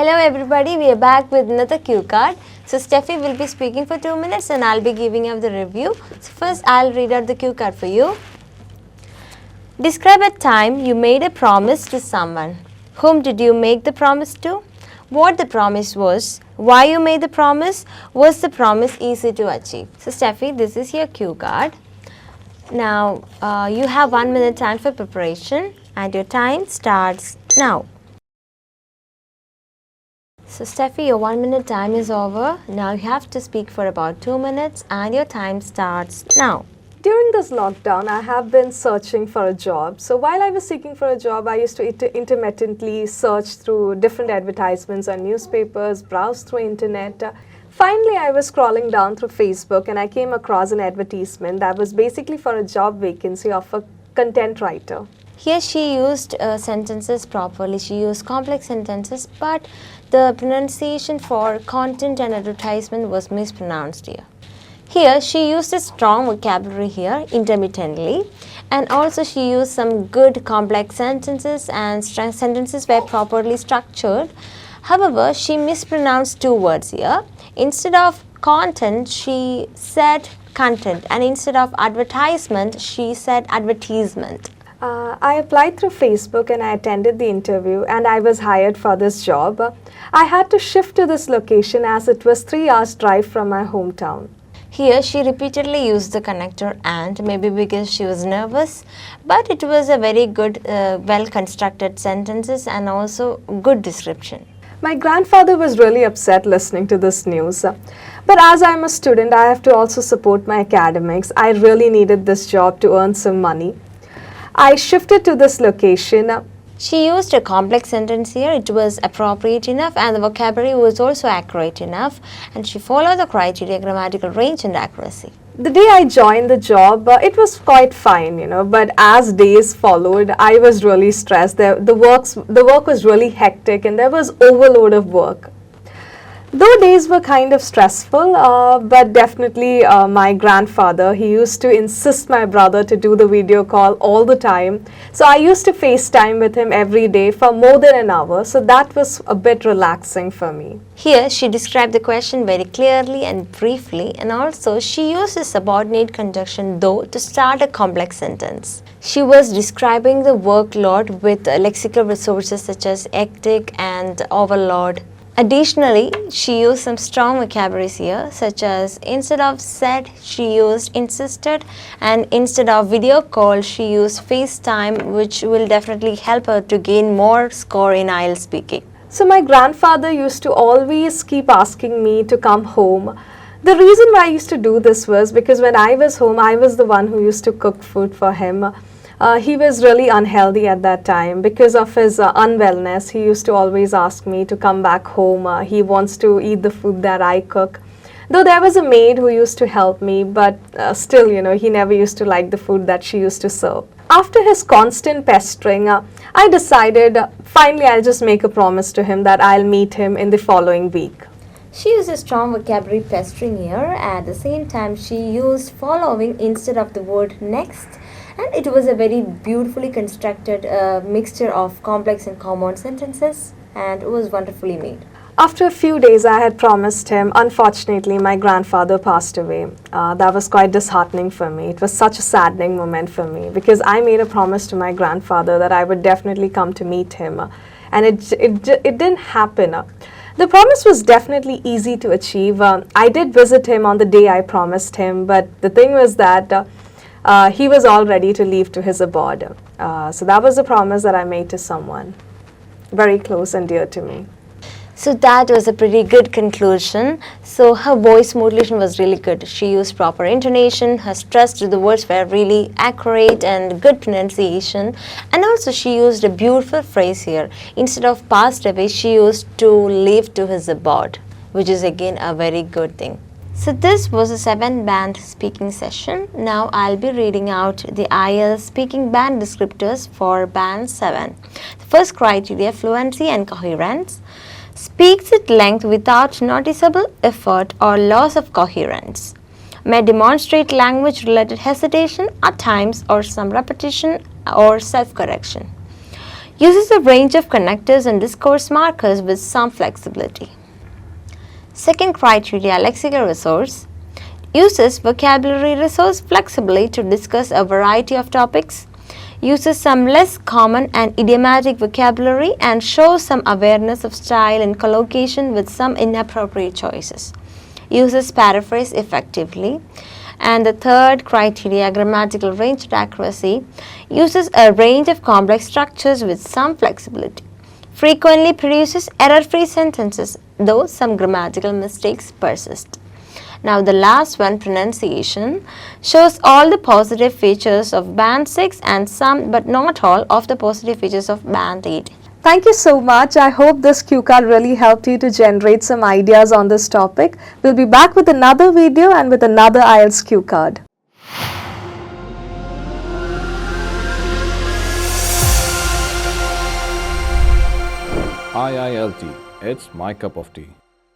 Hello everybody, we are back with another cue card. So Steffi will be speaking for 2 minutes and I'll be giving up the review. So first I'll read out the cue card for you. Describe a time you made a promise to someone. Whom did you make the promise to? What the promise was? Why you made the promise? Was the promise easy to achieve? So Steffi, this is your cue card. Now you have 1 minute time for preparation and your time starts now. So Steffi, your 1 minute time is over. Now you have to speak for about 2 minutes and your time starts now. During this lockdown, I have been searching for a job. So while I was seeking for a job, I used to intermittently search through different advertisements on newspapers, browse through internet. Finally, I was scrolling down through Facebook and I came across an advertisement that was basically for a job vacancy of a content writer. Here she used sentences properly. She used complex sentences, but the pronunciation for content and advertisement was mispronounced here. Here she used a strong vocabulary here intermittently, and also she used some good complex sentences, and sentences were properly structured. However, she mispronounced two words here. Instead of content, she said content, and instead of advertisement, she said advertisement. I applied through Facebook and I attended the interview and I was hired for this job. I had to shift to this location as it was 3 hours drive from my hometown. Here she repeatedly used the connector and, maybe because she was nervous, but it was a very good, well constructed sentences and also good description. My grandfather was really upset listening to this news. But as I'm a student, I have to also support my academics. I really needed this job to earn some money. I shifted to this location. She used a complex sentence here. It was appropriate enough and the vocabulary was also accurate enough, and she followed the criteria, grammatical range and accuracy. The day I joined the job, it was quite fine, but as days followed, I was really stressed. The work was really hectic and there was overload of work. Though days were kind of stressful, but definitely my grandfather, he used to insist my brother to do the video call all the time. So I used to FaceTime with him every day for more than an hour. So that was a bit relaxing for me. Here she described the question very clearly and briefly, and also she used a subordinate conjunction though to start a complex sentence. She was describing the workload with lexical resources such as hectic and overload. Additionally, she used some strong vocabularies here, such as instead of said, she used insisted, and instead of video call, she used FaceTime, which will definitely help her to gain more score in IELTS speaking. So my grandfather used to always keep asking me to come home. The reason why I used to do this was because when I was home, I was the one who used to cook food for him. He was really unhealthy at that time. Because of his unwellness, he used to always ask me to come back home. He wants to eat the food that I cook. Though there was a maid who used to help me, but still, he never used to like the food that she used to serve. After his constant pestering, I decided, finally I'll just make a promise to him that I'll meet him in the following week. She used a strong vocabulary pestering here. At the same time, she used following instead of the word next. And it was a very beautifully constructed mixture of complex and common sentences, and it was wonderfully made. After a few days, I had promised him. Unfortunately, my grandfather passed away. That was quite disheartening for me. It was such a saddening moment for me because I made a promise to my grandfather that I would definitely come to meet him, and it didn't happen. The promise was definitely easy to achieve. I did visit him on the day I promised him, but the thing was that he was all ready to leave to his abode. So that was a promise that I made to someone very close and dear to me. So that was a pretty good conclusion. So her voice modulation was really good. She used proper intonation, her stress to the words were really accurate and good pronunciation. And also she used a beautiful phrase here. Instead of passed away, she used to leave to his abode, which is again a very good thing. So this was a 7-band speaking session. Now I'll be reading out the IELTS speaking band descriptors for band 7. The first criteria, fluency and coherence. Speaks at length without noticeable effort or loss of coherence. May demonstrate language related hesitation at times or some repetition or self-correction. Uses a range of connectors and discourse markers with some flexibility. Second criteria, lexical resource. Uses vocabulary resource flexibly to discuss a variety of topics. Uses some less common and idiomatic vocabulary and shows some awareness of style and collocation with some inappropriate choices. Uses paraphrase effectively. And the third criteria, grammatical range and accuracy, uses a range of complex structures with some flexibility. Frequently produces error-free sentences, though some grammatical mistakes persist. Now the last one, pronunciation, shows all the positive features of Band 6 and some but not all of the positive features of Band 8. Thank you so much. I hope this cue card really helped you to generate some ideas on this topic. We'll be back with another video and with another IELTS cue card. IILT, it's my cup of tea.